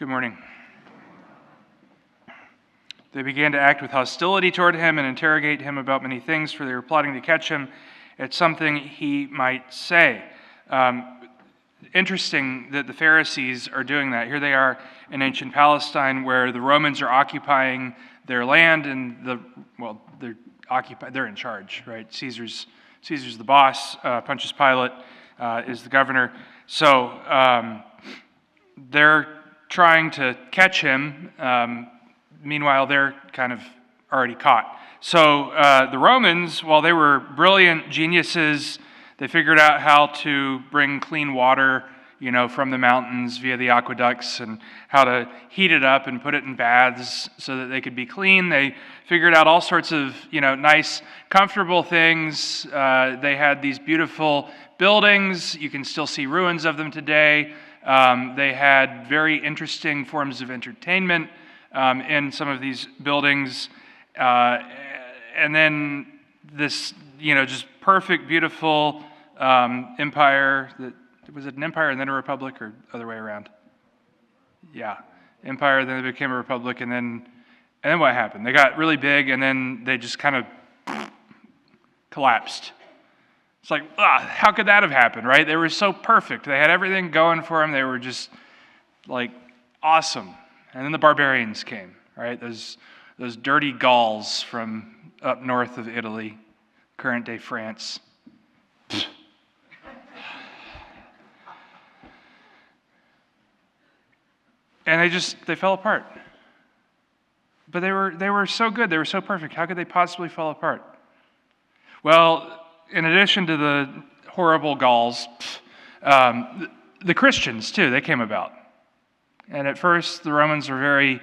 Good morning. They began to act with hostility toward him and interrogate him about many things, for they were plotting to catch him at something he might say. Interesting that the Pharisees are doing that. Here they are in ancient Palestine, where the Romans are occupying their land, and they're in charge, right? Caesar's the boss. Pontius Pilate is the governor. So they're trying to catch him. Meanwhile, they're kind of already caught. So the Romans, while they were brilliant geniuses, they figured out how to bring clean water, from the mountains via the aqueducts, and how to heat it up and put it in baths so that they could be clean. They figured out all sorts of, nice, comfortable things. They had these beautiful buildings. You can still see ruins of them today. They had very interesting forms of entertainment in some of these buildings. And then this, just perfect, beautiful empire. Was it an empire and then a republic, or other way around? Yeah, empire, then they became a republic, and then what happened? They got really big, and then they just kind of collapsed. It's like, how could that have happened, right? They were so perfect. They had everything going for them. They were just like awesome. And then the barbarians came, right? Those dirty Gauls from up north of Italy, current day France. And they fell apart. But they were so good. They were so perfect. How could they possibly fall apart? Well, in addition to the horrible Gauls, the Christians, too, they came about. And at first, the Romans were very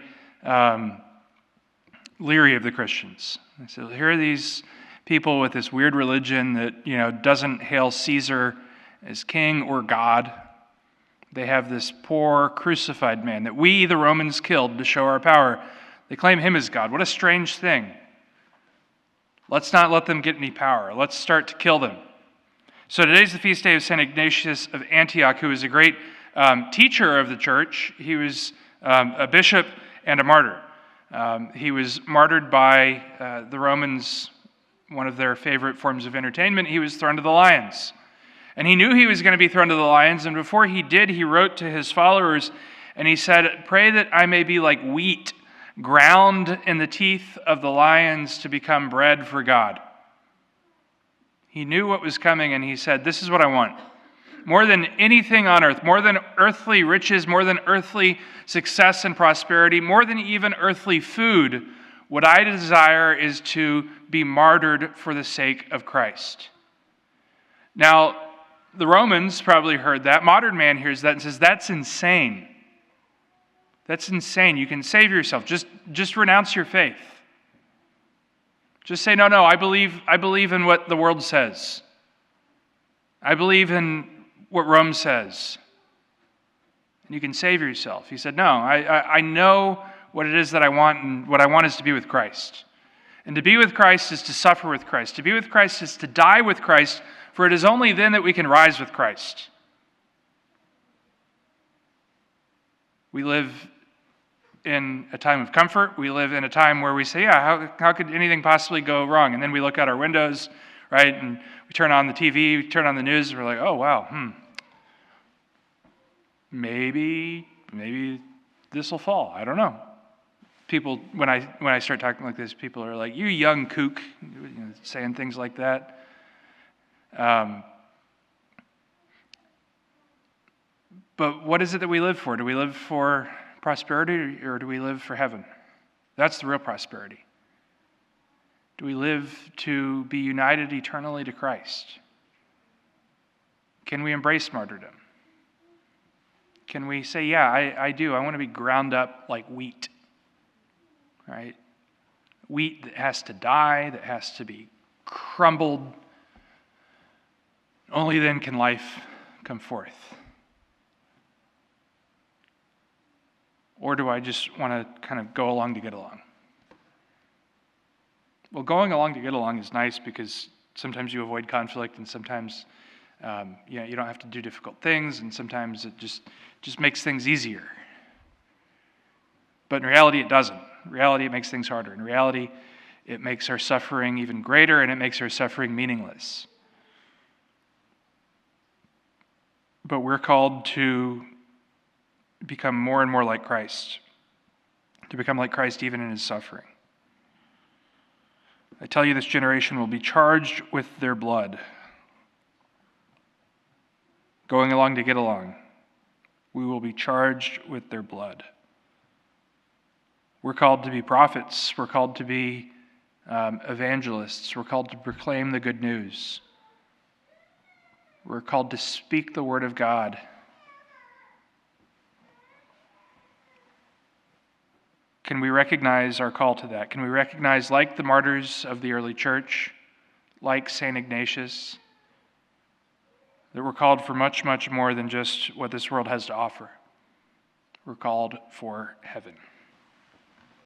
leery of the Christians. They said, here are these people with this weird religion that, doesn't hail Caesar as king or God. They have this poor crucified man that we, the Romans, killed to show our power. They claim him as God. What a strange thing. Let's not let them get any power. Let's start to kill them. So today's the feast day of St. Ignatius of Antioch, who was a great teacher of the church. He was a bishop and a martyr. He was martyred by the Romans, one of their favorite forms of entertainment. He was thrown to the lions. And he knew he was going to be thrown to the lions, and before he did, he wrote to his followers, and he said, "Pray that I may be like wheat, ground in the teeth of the lions to become bread for God." He knew what was coming, and he said, this is what I want. More than anything on earth, more than earthly riches, more than earthly success and prosperity, more than even earthly food, what I desire is to be martyred for the sake of Christ. Now, the Romans probably heard that. Modern man hears that and says, that's insane. That's insane. You can save yourself. Just renounce your faith. Just say, no, I believe in what the world says. I believe in what Rome says. And you can save yourself. He said, no, I know what it is that I want, and what I want is to be with Christ. And to be with Christ is to suffer with Christ. To be with Christ is to die with Christ, for it is only then that we can rise with Christ. We live in a time of comfort. We live in a time where we say, how could anything possibly go wrong? And then we look out our windows, right? And we turn on the TV, we turn on the news, and we're like, oh, wow, maybe this will fall. I don't know. People, when I start talking like this, people are like, you young kook, saying things like that. But what is it that we live for? Do we live for prosperity, or do we live for heaven? That's the real prosperity. Do we live to be united eternally to Christ? Can we embrace martyrdom? Can we say, I do. I want to be ground up like wheat, right? Wheat that has to die, that has to be crumbled. Only then can life come forth. Or do I just want to kind of go along to get along? Well, going along to get along is nice because sometimes you avoid conflict, and sometimes you don't have to do difficult things, and sometimes it just makes things easier. But in reality, it doesn't. In reality, it makes things harder. In reality, it makes our suffering even greater, and it makes our suffering meaningless. But we're called to become more and more like Christ, to become like Christ even in his suffering. I tell you, this generation will be charged with their blood, going along to get along. We will be charged with their blood. We're called to be prophets. We're called to be evangelists. We're called to proclaim the good news. We're called to speak the word of God. Can we recognize our call to that? Can we recognize, like the martyrs of the early church, like St. Ignatius, that we're called for much, much more than just what this world has to offer? We're called for heaven.